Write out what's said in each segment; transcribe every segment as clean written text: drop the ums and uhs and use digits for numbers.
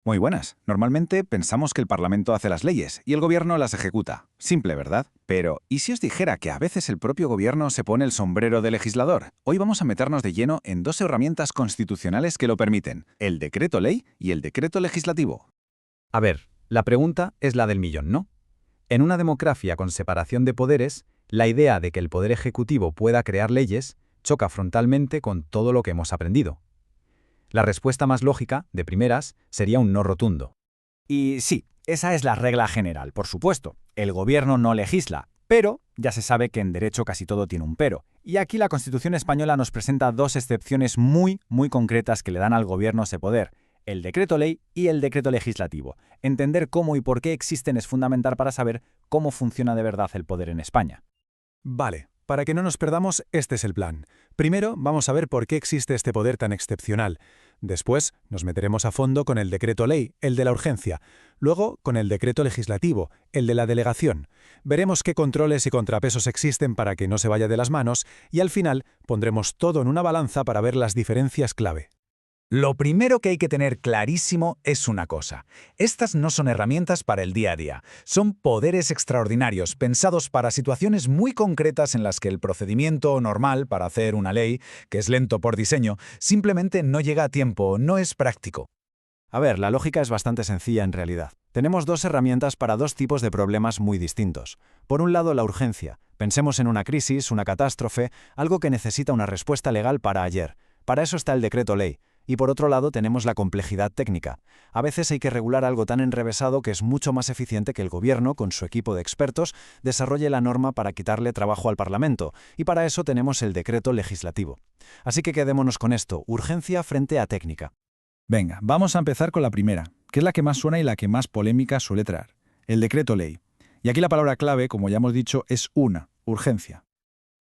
Muy buenas. Normalmente pensamos que el Parlamento hace las leyes y el Gobierno las ejecuta. Simple, ¿verdad? Pero, ¿y si os dijera que a veces el propio Gobierno se pone el sombrero de legislador? Hoy vamos a meternos de lleno en dos herramientas constitucionales que lo permiten, el decreto ley y el decreto legislativo. A ver, la pregunta es la del millón, ¿no? En una democracia con separación de poderes, la idea de que el poder ejecutivo pueda crear leyes choca frontalmente con todo lo que hemos aprendido. La respuesta más lógica, de primeras, sería un no rotundo. Y sí, esa es la regla general, por supuesto. El gobierno no legisla, pero ya se sabe que en derecho casi todo tiene un pero. Y aquí la Constitución española nos presenta dos excepciones muy concretas que le dan al gobierno ese poder: el decreto ley y el decreto legislativo. Entender cómo y por qué existen es fundamental para saber cómo funciona de verdad el poder en España. Vale, para que no nos perdamos, este es el plan. Primero, vamos a ver por qué existe este poder tan excepcional. Después, nos meteremos a fondo con el decreto ley, el de la urgencia. Luego, con el decreto legislativo, el de la delegación. Veremos qué controles y contrapesos existen para que no se vaya de las manos y al final pondremos todo en una balanza para ver las diferencias clave. Lo primero que hay que tener clarísimo es una cosa. Estas no son herramientas para el día a día. Son poderes extraordinarios pensados para situaciones muy concretas en las que el procedimiento normal para hacer una ley, que es lento por diseño, simplemente no llega a tiempo, no es práctico. A ver, la lógica es bastante sencilla en realidad. Tenemos dos herramientas para dos tipos de problemas muy distintos. Por un lado, la urgencia. Pensemos en una crisis, una catástrofe, algo que necesita una respuesta legal para ayer. Para eso está el decreto ley. Y por otro lado tenemos la complejidad técnica. A veces hay que regular algo tan enrevesado que es mucho más eficiente que el gobierno, con su equipo de expertos, desarrolle la norma para quitarle trabajo al Parlamento, y para eso tenemos el decreto legislativo. Así que quedémonos con esto: urgencia frente a técnica. Venga, vamos a empezar con la primera, que es la que más suena y la que más polémica suele traer, el decreto ley. Y aquí la palabra clave, como ya hemos dicho, es urgencia.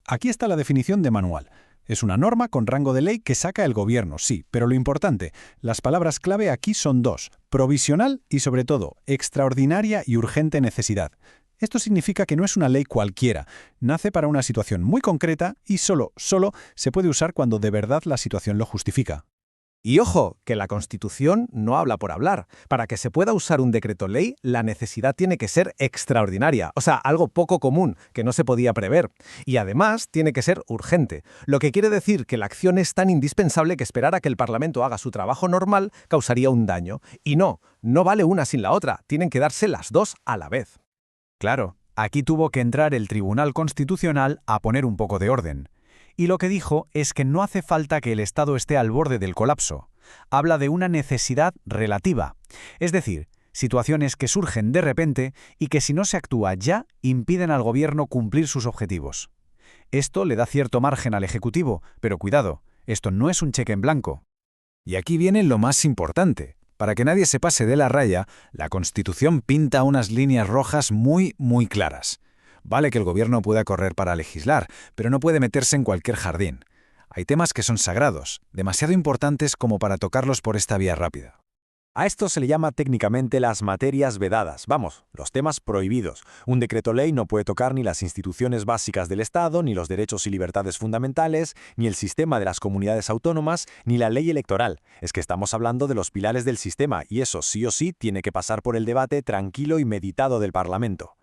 Aquí está la definición de manual. Es una norma con rango de ley que saca el gobierno, sí, pero lo importante, las palabras clave aquí son dos: provisional y, sobre todo, extraordinaria y urgente necesidad. Esto significa que no es una ley cualquiera, nace para una situación muy concreta y solo se puede usar cuando de verdad la situación lo justifica. Y ojo, que la Constitución no habla por hablar. Para que se pueda usar un decreto ley, la necesidad tiene que ser extraordinaria, o sea, algo poco común, que no se podía prever. Y además tiene que ser urgente, lo que quiere decir que la acción es tan indispensable que esperar a que el Parlamento haga su trabajo normal causaría un daño. Y no vale una sin la otra, tienen que darse las dos a la vez. Claro, aquí tuvo que entrar el Tribunal Constitucional a poner un poco de orden. Y lo que dijo es que no hace falta que el Estado esté al borde del colapso. Habla de una necesidad relativa, es decir, situaciones que surgen de repente y que si no se actúa ya impiden al gobierno cumplir sus objetivos. Esto le da cierto margen al Ejecutivo, pero cuidado, esto no es un cheque en blanco. Y aquí viene lo más importante. Para que nadie se pase de la raya, la Constitución pinta unas líneas rojas muy claras. Vale que el gobierno pueda correr para legislar, pero no puede meterse en cualquier jardín. Hay temas que son sagrados, demasiado importantes como para tocarlos por esta vía rápida. A esto se le llama técnicamente las materias vedadas, vamos, los temas prohibidos. Un decreto ley no puede tocar ni las instituciones básicas del Estado, ni los derechos y libertades fundamentales, ni el sistema de las comunidades autónomas, ni la ley electoral. Es que estamos hablando de los pilares del sistema y eso sí o sí tiene que pasar por el debate tranquilo y meditado del Parlamento.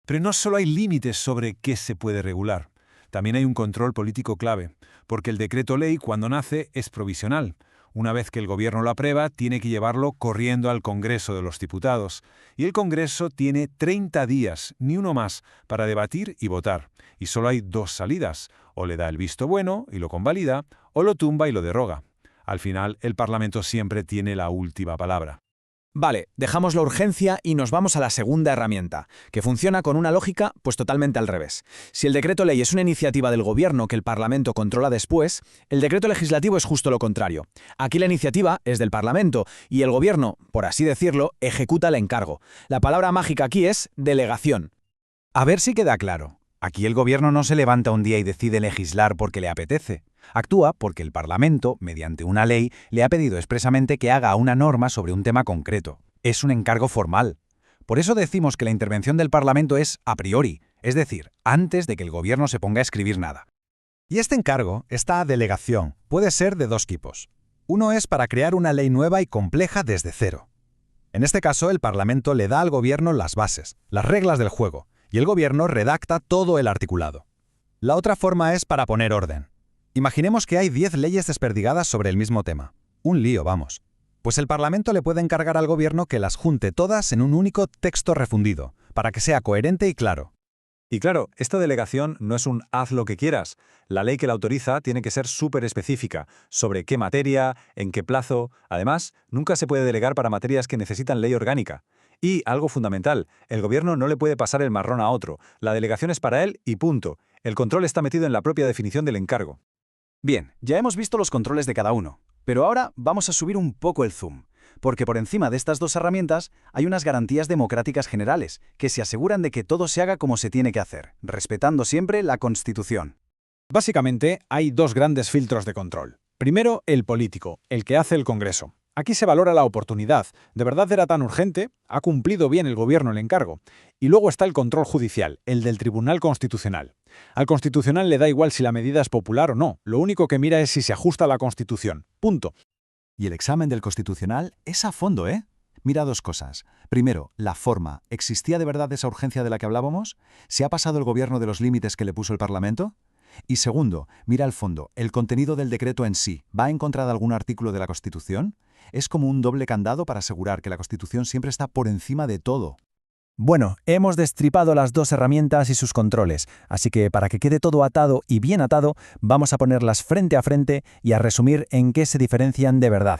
Pero no solo hay límites sobre qué se puede regular, también hay un control político clave, porque el decreto ley, cuando nace, es provisional. Una vez que el gobierno lo aprueba, tiene que llevarlo corriendo al Congreso de los Diputados. Y el Congreso tiene 30 días, ni uno más, para debatir y votar. Y solo hay dos salidas: o le da el visto bueno y lo convalida, o lo tumba y lo deroga. Al final, el Parlamento siempre tiene la última palabra. Vale, dejamos la urgencia y nos vamos a la segunda herramienta, que funciona con una lógica pues totalmente al revés. Si el decreto ley es una iniciativa del gobierno que el Parlamento controla después, el decreto legislativo es justo lo contrario. Aquí la iniciativa es del Parlamento y el gobierno, por así decirlo, ejecuta el encargo. La palabra mágica aquí es delegación. A ver si queda claro. Aquí el gobierno no se levanta un día y decide legislar porque le apetece. Actúa porque el Parlamento, mediante una ley, le ha pedido expresamente que haga una norma sobre un tema concreto. Es un encargo formal. Por eso decimos que la intervención del Parlamento es a priori, es decir, antes de que el gobierno se ponga a escribir nada. Y este encargo, esta delegación, puede ser de dos tipos. Uno es para crear una ley nueva y compleja desde cero. En este caso, el Parlamento le da al Gobierno las bases, las reglas del juego, y el Gobierno redacta todo el articulado. La otra forma es para poner orden. Imaginemos que hay 10 leyes desperdigadas sobre el mismo tema. Un lío, vamos. Pues el Parlamento le puede encargar al Gobierno que las junte todas en un único texto refundido, para que sea coherente y claro. Y claro, esta delegación no es un haz lo que quieras. La ley que la autoriza tiene que ser súper específica, sobre qué materia, en qué plazo. Además, nunca se puede delegar para materias que necesitan ley orgánica. Y, algo fundamental, el Gobierno no le puede pasar el marrón a otro. La delegación es para él y punto. El control está metido en la propia definición del encargo. Bien, ya hemos visto los controles de cada uno, pero ahora vamos a subir un poco el zoom, porque por encima de estas dos herramientas hay unas garantías democráticas generales que se aseguran de que todo se haga como se tiene que hacer, respetando siempre la Constitución. Básicamente, hay dos grandes filtros de control. Primero, el político, el que hace el Congreso. Aquí se valora la oportunidad. ¿De verdad era tan urgente? ¿Ha cumplido bien el Gobierno el encargo? Y luego está el control judicial, el del Tribunal Constitucional. Al Constitucional le da igual si la medida es popular o no. Lo único que mira es si se ajusta a la Constitución. Punto. Y el examen del Constitucional es a fondo, ¿eh? Mira dos cosas. Primero, la forma. ¿Existía de verdad esa urgencia de la que hablábamos? ¿Se ha pasado el Gobierno de los límites que le puso el Parlamento? Y segundo, mira el fondo. ¿El contenido del decreto en sí va en contra de algún artículo de la Constitución? Es como un doble candado para asegurar que la Constitución siempre está por encima de todo. Bueno, hemos destripado las dos herramientas y sus controles, así que para que quede todo atado y bien atado, vamos a ponerlas frente a frente y a resumir en qué se diferencian de verdad.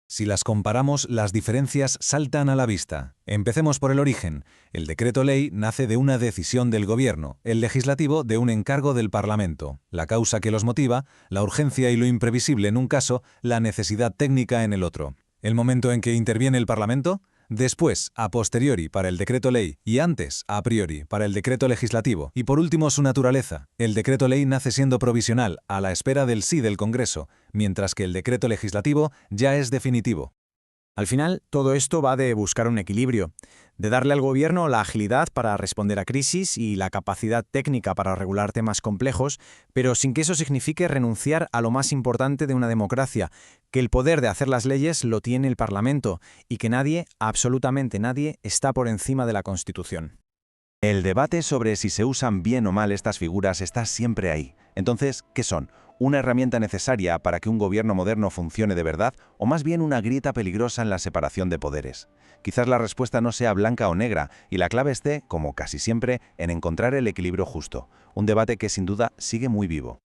Si las comparamos, las diferencias saltan a la vista. Empecemos por el origen. El decreto ley nace de una decisión del Gobierno, el legislativo de un encargo del Parlamento. La causa que los motiva, la urgencia y lo imprevisible en un caso, la necesidad técnica en el otro. ¿El momento en que interviene el Parlamento? Después, a posteriori para el decreto ley y antes, a priori, para el decreto legislativo. Y por último, su naturaleza. El decreto ley nace siendo provisional, a la espera del sí del Congreso, mientras que el decreto legislativo ya es definitivo. Al final, todo esto va de buscar un equilibrio, de darle al Gobierno la agilidad para responder a crisis y la capacidad técnica para regular temas complejos, pero sin que eso signifique renunciar a lo más importante de una democracia, que el poder de hacer las leyes lo tiene el Parlamento y que nadie, absolutamente nadie, está por encima de la Constitución. El debate sobre si se usan bien o mal estas figuras está siempre ahí. Entonces, ¿qué son? ¿Una herramienta necesaria para que un gobierno moderno funcione de verdad o más bien una grieta peligrosa en la separación de poderes? Quizás la respuesta no sea blanca o negra y la clave esté, como casi siempre, en encontrar el equilibrio justo. Un debate que sin duda sigue muy vivo.